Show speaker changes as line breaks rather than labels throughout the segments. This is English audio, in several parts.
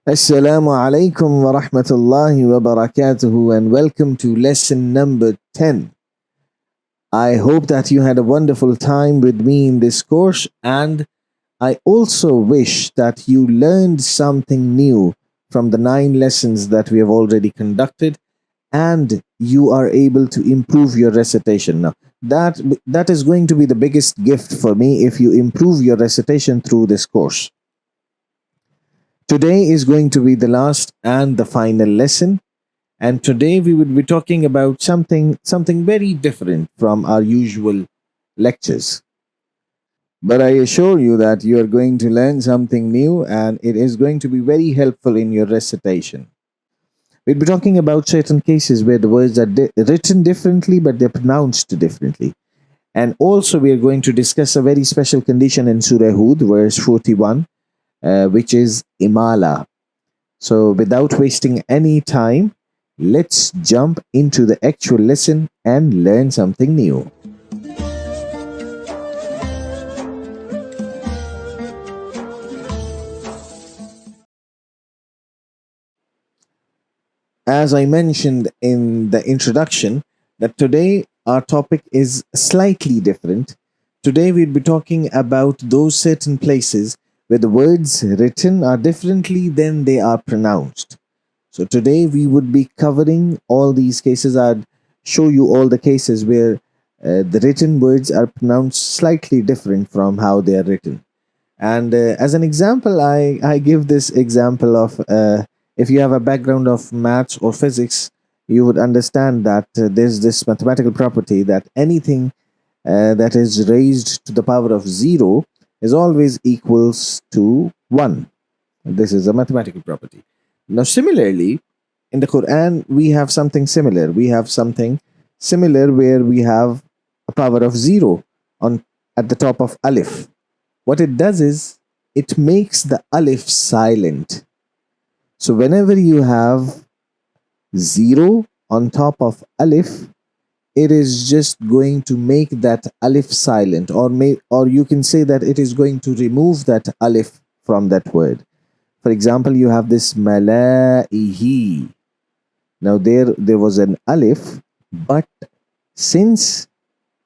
Assalamu alaikum wa rahmatullahi wa barakatuhu, and welcome to lesson number 10. I hope that you had a wonderful time with me in this course, and I also wish that you learned something new from the 9 lessons that we have already conducted, and you are able to improve your recitation. Now, that is going to be the biggest gift for me if you improve your recitation through this course. Today is going to be the last and the final lesson, and today we would be talking about something very different from our usual lectures. But I assure you that you are going to learn something new, and it is going to be very helpful in your recitation. We'll be talking about certain cases where the words are written differently but they're pronounced differently. And also, we are going to discuss a very special condition in Surah Hud, verse 41, which is Imala. So, without wasting any time, let's jump into the actual lesson and learn something new. As I mentioned in the introduction, that today our topic is slightly different. Today we'll be talking about those certain places where the words written are differently than they are pronounced. So today we would be covering all these cases. I'd show you all the cases where the written words are pronounced slightly different from how they are written. And as an example, I give this example of if you have a background of maths or physics, you would understand that there's this mathematical property that anything that is raised to the power of 0 is always equals to 1. This is a mathematical property. Now, similarly, in the Quran, we have something similar. We have something similar where we have a power of 0 on at the top of alif. What it does is it makes the alif silent. So whenever you have 0 on top of alif, it is just going to make that alif silent, or you can say that it is going to remove that alif from that word. For example, you have this malaihi. Now there was an alif, but since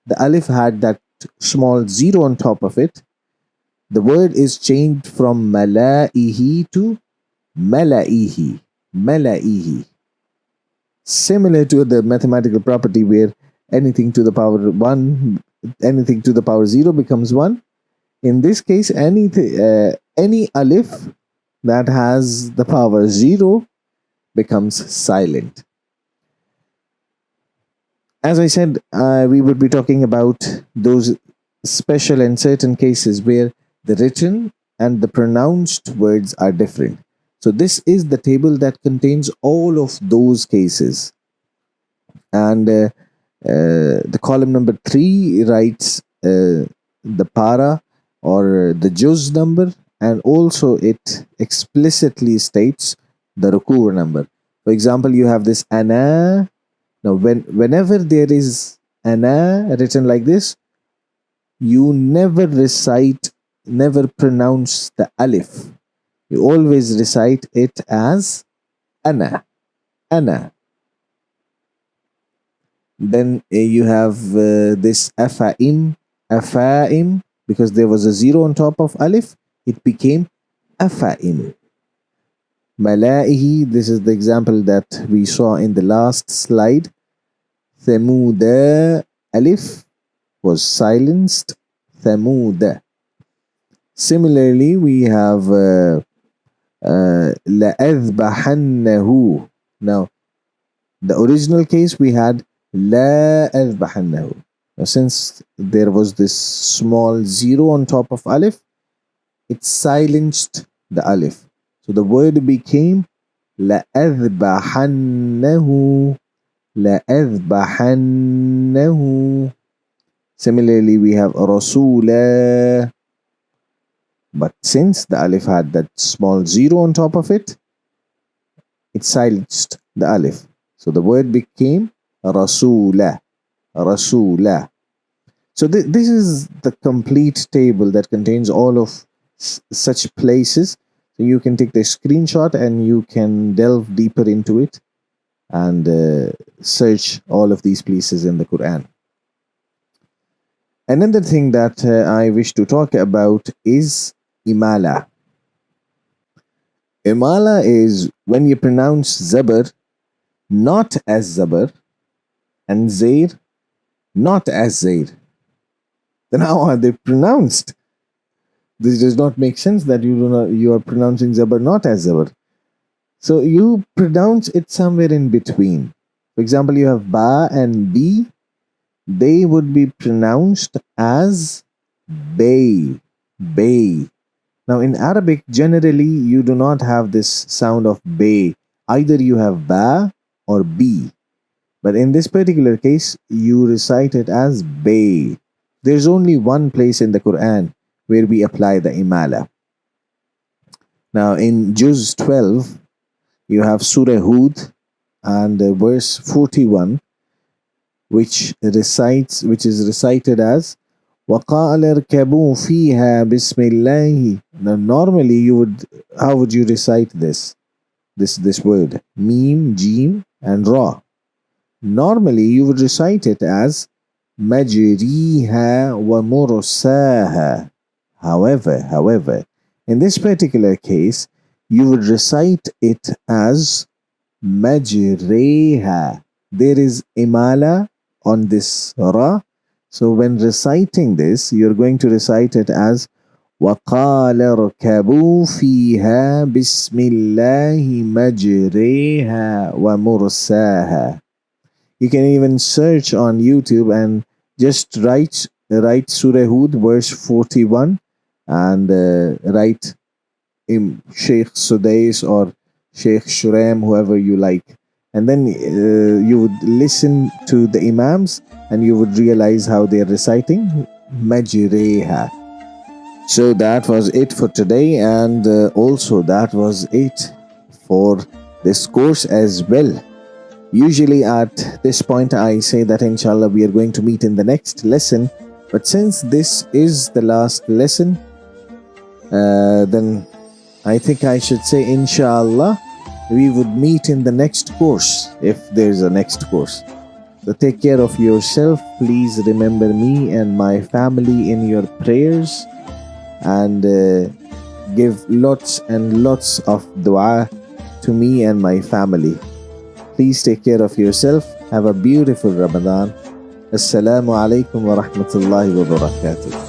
the alif had that small 0 on top of it, the word is changed from malaihi to malaihi. Malaihi. Similar to the mathematical property where anything to the power 1, anything to the power 0 becomes 1. In this case, any alif that has the power 0 becomes silent. As I said, we would be talking about those special and certain cases where the written and the pronounced words are different. So this is the table that contains all of those cases. And the column number 3 writes the para or the juz number, and also it explicitly states the ruku number. For example, you have this ana. Now, whenever there is ana written like this, you never pronounce the alif. You always recite it as ana, ana. Then you have this afaim, afaim, because there was a 0 on top of alif, it became afaim. Malaihi, this is the example that we saw in the last slide. Thamuda, alif was silenced. Thamuda. Similarly, we have لأذبحنه. Now, the original case we had لا أذبحنه. Now, since there was this small 0 on top of alif, it silenced the alif. So the word became لأذبحنه. لأذبحنه. Similarly, we have رسولا. But since the alif had that small 0 on top of it, it silenced the alif. So the word became rasula. Rasula. So this is the complete table that contains all of such places. So you can take the screenshot and you can delve deeper into it and search all of these places in the Quran. Another thing that I wish to talk about is Imala. Imala is when you pronounce Zabar not as Zabar and Zair not as Zair. Then how are they pronounced? This does not make sense that you are pronouncing Zabar not as Zabar. So you pronounce it somewhere in between. For example, you have Ba and B. They would be pronounced as Bay. Bay. Now in Arabic, generally you do not have this sound of Bay. Either you have Ba or B. But in this particular case, you recite it as Bay. There's only one place in the Quran where we apply the Imala. Now in Juz 12, you have Surah Hud and verse 41, which is recited as وَقَالَ ارْكَبُوا فِيهَا بِسْمِ اللَّهِ. Now normally how would you recite this word? Mim, Jim and Ra. Normally you would recite it as مَجْرِيهَا وَمُرْسَاهَا. However, in this particular case, you would recite it as Majreha. There is Imala on this Ra. So when reciting this, you're going to recite it as وَقَالَ ارْكَبُوا فِيهَا بِسْمِ اللَّهِ مَجْرِيهَا وَمُرْسَاهَا. You can even search on YouTube and just write Surah Hud verse 41 and write Sheikh Sudais or Sheikh Shuraim, whoever you like. And then you would listen to the Imams and you would realize how they're reciting Majreha. So that was it for today, and also that was it for this course as well. Usually at this point I say that inshallah we are going to meet in the next lesson, but since this is the last lesson, then I think I should say inshallah we would meet in the next course if there's a next course. So take care of yourself. Please remember me and my family in your prayers, and give lots and lots of dua to me and my family. Please take care of yourself. Have a beautiful Ramadan. Assalamu alaikum wa rahmatullahi wa barakatuh.